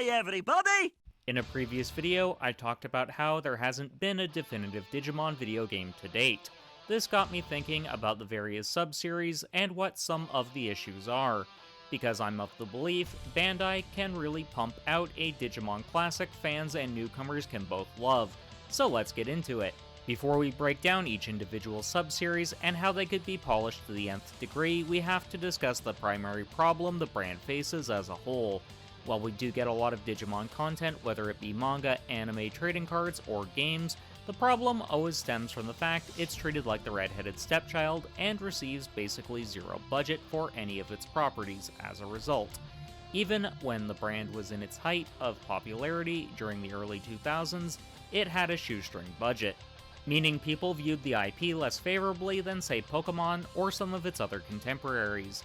Hi everybody! In a previous video, I talked about how there hasn't been a definitive Digimon video game to date. This got me thinking about the various sub-series and what some of the issues are, because I'm of the belief Bandai can really pump out a Digimon classic fans and newcomers can both love, so let's get into it. Before we break down each individual sub-series and how they could be polished to the nth degree, we have to discuss the primary problem the brand faces as a whole. While we do get a lot of Digimon content, whether it be manga, anime, trading cards, or games, the problem always stems from the fact it's treated like the redheaded stepchild and receives basically zero budget for any of its properties as a result. Even when the brand was in its height of popularity during the early 2000s, it had a shoestring budget, meaning people viewed the IP less favorably than, say, Pokemon or some of its other contemporaries.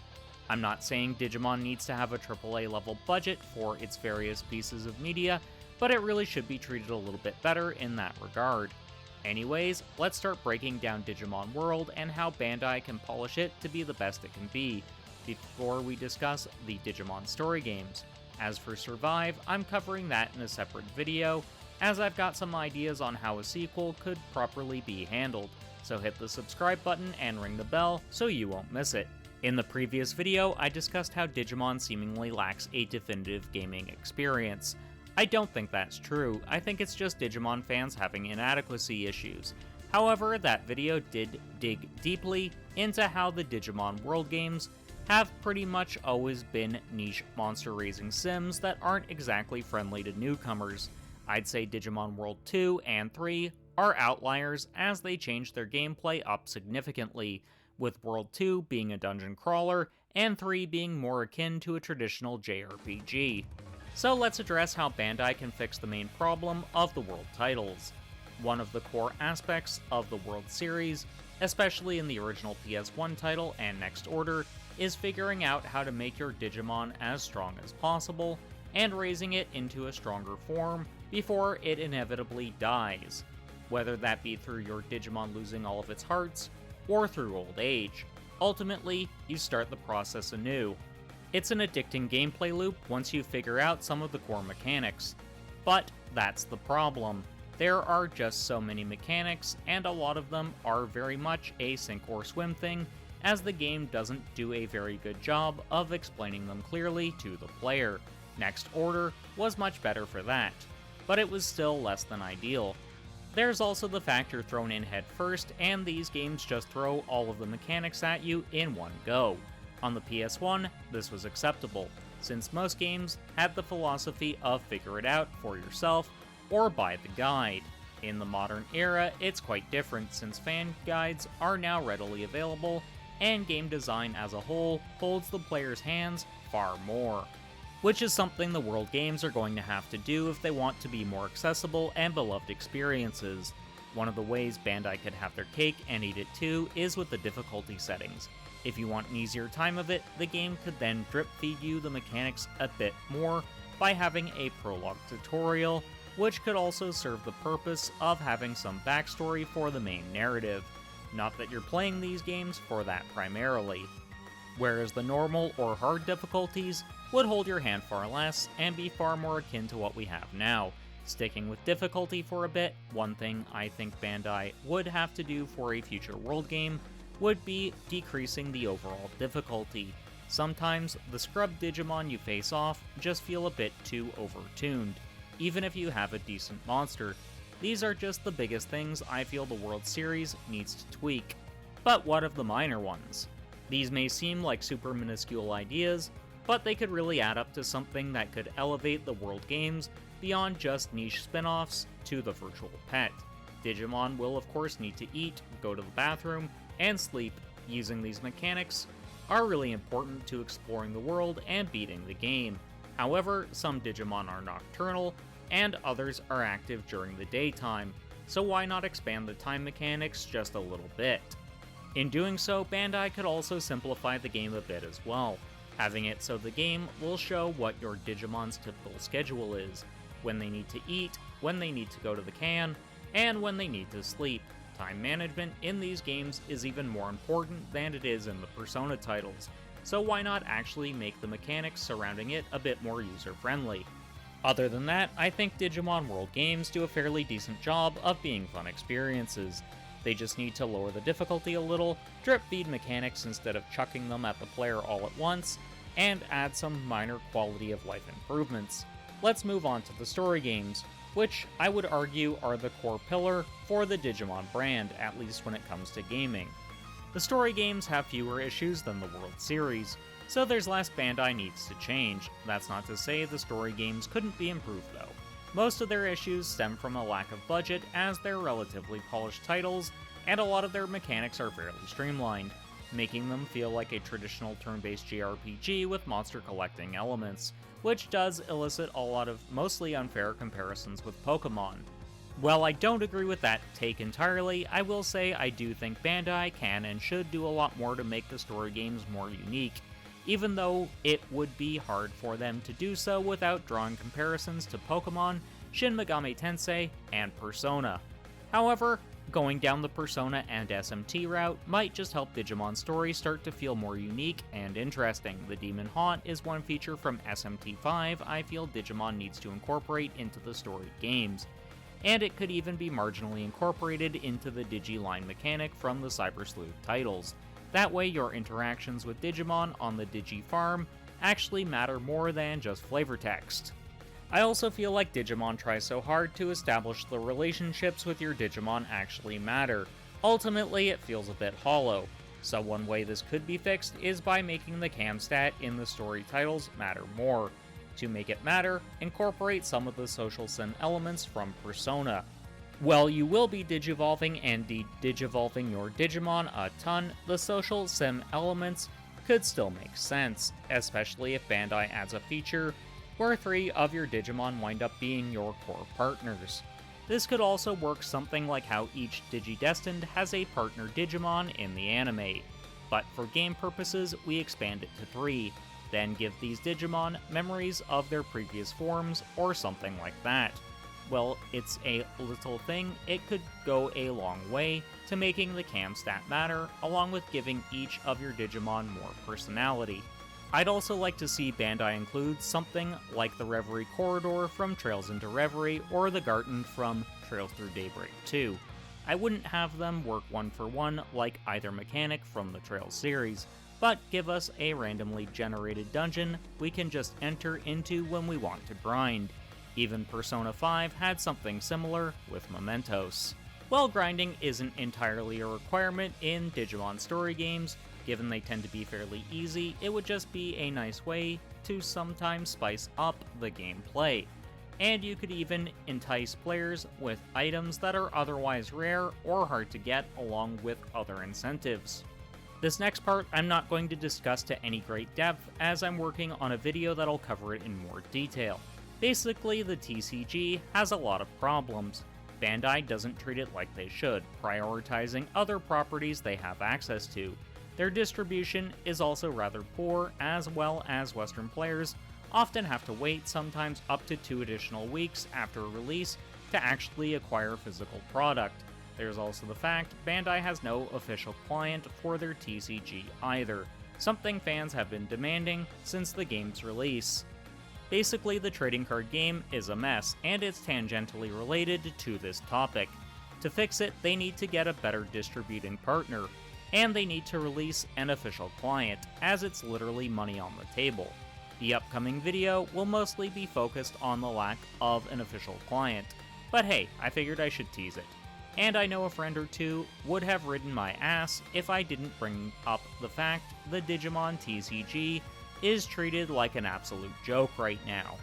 I'm not saying Digimon needs to have a AAA level budget for its various pieces of media, but it really should be treated a little bit better in that regard. Anyways, let's start breaking down Digimon World and how Bandai can polish it to be the best it can be, before we discuss the Digimon Story games. As for Survive, I'm covering that in a separate video, as I've got some ideas on how a sequel could properly be handled, so hit the subscribe button and ring the bell so you won't miss it. In the previous video, I discussed how Digimon seemingly lacks a definitive gaming experience. I don't think that's true, I think it's just Digimon fans having inadequacy issues. However, that video did dig deeply into how the Digimon World games have pretty much always been niche monster-raising sims that aren't exactly friendly to newcomers. I'd say Digimon World 2 and 3 are outliers as they changed their gameplay up significantly, with World 2 being a dungeon crawler, and 3 being more akin to a traditional JRPG. So let's address how Bandai can fix the main problem of the World titles. One of the core aspects of the World series, especially in the original PS1 title and Next Order, is figuring out how to make your Digimon as strong as possible, and raising it into a stronger form before it inevitably dies, whether that be through your Digimon losing all of its hearts, or through old age. Ultimately, you start the process anew. It's an addicting gameplay loop once you figure out some of the core mechanics. But that's the problem. There are just so many mechanics, and a lot of them are very much a sink or swim thing, as the game doesn't do a very good job of explaining them clearly to the player. Next Order was much better for that, but it was still less than ideal. There's also the factor thrown in head first, and these games just throw all of the mechanics at you in one go. On the PS1, this was acceptable, since most games had the philosophy of figure it out for yourself, or buy the guide. In the modern era, it's quite different since fan guides are now readily available, and game design as a whole holds the player's hands far more, which is something the World games are going to have to do if they want to be more accessible and beloved experiences. One of the ways Bandai could have their cake and eat it too is with the difficulty settings. If you want an easier time of it, the game could then drip feed you the mechanics a bit more by having a prologue tutorial, which could also serve the purpose of having some backstory for the main narrative. Not that you're playing these games for that primarily. Whereas the normal or hard difficulties would hold your hand far less and be far more akin to what we have now. Sticking with difficulty for a bit, one thing I think Bandai would have to do for a future World game would be decreasing the overall difficulty. Sometimes the scrub Digimon you face off just feel a bit too overtuned, even if you have a decent monster. These are just the biggest things I feel the World series needs to tweak. But what of the minor ones? These may seem like super minuscule ideas, but they could really add up to something that could elevate the World games beyond just niche spin-offs to the virtual pet. Digimon will of course need to eat, go to the bathroom, and sleep. Using these mechanics are really important to exploring the world and beating the game. However, some Digimon are nocturnal, and others are active during the daytime, so why not expand the time mechanics just a little bit? In doing so, Bandai could also simplify the game a bit as well, having it so the game will show what your Digimon's typical schedule is, when they need to eat, when they need to go to the can, and when they need to sleep. Time management in these games is even more important than it is in the Persona titles, so why not actually make the mechanics surrounding it a bit more user-friendly? Other than that, I think Digimon World games do a fairly decent job of being fun experiences. They just need to lower the difficulty a little, drip feed mechanics instead of chucking them at the player all at once, and add some minor quality of life improvements. Let's move on to the story games, which I would argue are the core pillar for the Digimon brand, at least when it comes to gaming. The story games have fewer issues than the World series, so there's less Bandai needs to change. That's not to say the story games couldn't be improved though. Most of their issues stem from a lack of budget, as they're relatively polished titles, and a lot of their mechanics are fairly streamlined, making them feel like a traditional turn-based JRPG with monster collecting elements, which does elicit a lot of mostly unfair comparisons with Pokemon. While I don't agree with that take entirely, I will say I do think Bandai can and should do a lot more to make the story games more unique, even though it would be hard for them to do so without drawing comparisons to Pokemon, Shin Megami Tensei, and Persona. However, going down the Persona and SMT route might just help Digimon Story start to feel more unique and interesting. The Demon Haunt is one feature from SMT5 I feel Digimon needs to incorporate into the story games, and it could even be marginally incorporated into the Digiline mechanic from the Cyber Sleuth titles. That way your interactions with Digimon on the Digi Farm actually matter more than just flavor text. I also feel like Digimon tries so hard to establish the relationships with your Digimon actually matter. Ultimately, it feels a bit hollow. So one way this could be fixed is by making the cam stat in the story titles matter more. To make it matter, incorporate some of the social sim elements from Persona. While you will be digivolving and de-digivolving your Digimon a ton, the social sim elements could still make sense, especially if Bandai adds a feature where 3 of your Digimon wind up being your core partners. This could also work something like how each Digidestined has a partner Digimon in the anime, but for game purposes we expand it to 3, then give these Digimon memories of their previous forms or something like that. Well, it's a little thing, it could go a long way to making the cam stat matter, along with giving each of your Digimon more personality. I'd also like to see Bandai include something like the Reverie Corridor from Trails into Reverie or the Garden from Trails Through Daybreak 2. I wouldn't have them work one for one like either mechanic from the Trails series, but give us a randomly generated dungeon we can just enter into when we want to grind. Even Persona 5 had something similar with Mementos. While grinding isn't entirely a requirement in Digimon story games, given they tend to be fairly easy, it would just be a nice way to sometimes spice up the gameplay. And you could even entice players with items that are otherwise rare or hard to get, along with other incentives. This next part I'm not going to discuss to any great depth, as I'm working on a video that'll cover it in more detail. Basically, the TCG has a lot of problems. Bandai doesn't treat it like they should, prioritizing other properties they have access to. Their distribution is also rather poor, as well as Western players often have to wait sometimes up to 2 additional weeks after release to actually acquire physical product. There's also the fact Bandai has no official client for their TCG either, something fans have been demanding since the game's release. Basically, the trading card game is a mess, and it's tangentially related to this topic. To fix it, they need to get a better distributing partner, and they need to release an official client, as it's literally money on the table. The upcoming video will mostly be focused on the lack of an official client, but hey, I figured I should tease it. And I know a friend or two would have ridden my ass if I didn't bring up the fact the Digimon TCG is treated like an absolute joke right now.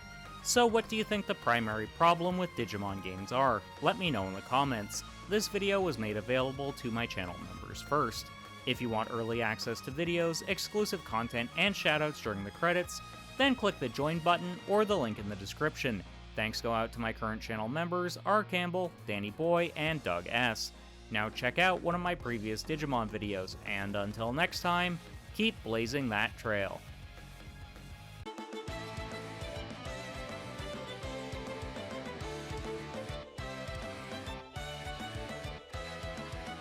So what do you think the primary problem with Digimon games are? Let me know in the comments. This video was made available to my channel members first. If you want early access to videos, exclusive content, and shoutouts during the credits, then click the join button or the link in the description. Thanks go out to my current channel members, R. Campbell, Danny Boy, and Doug S. Now check out one of my previous Digimon videos, and until next time, keep blazing that trail.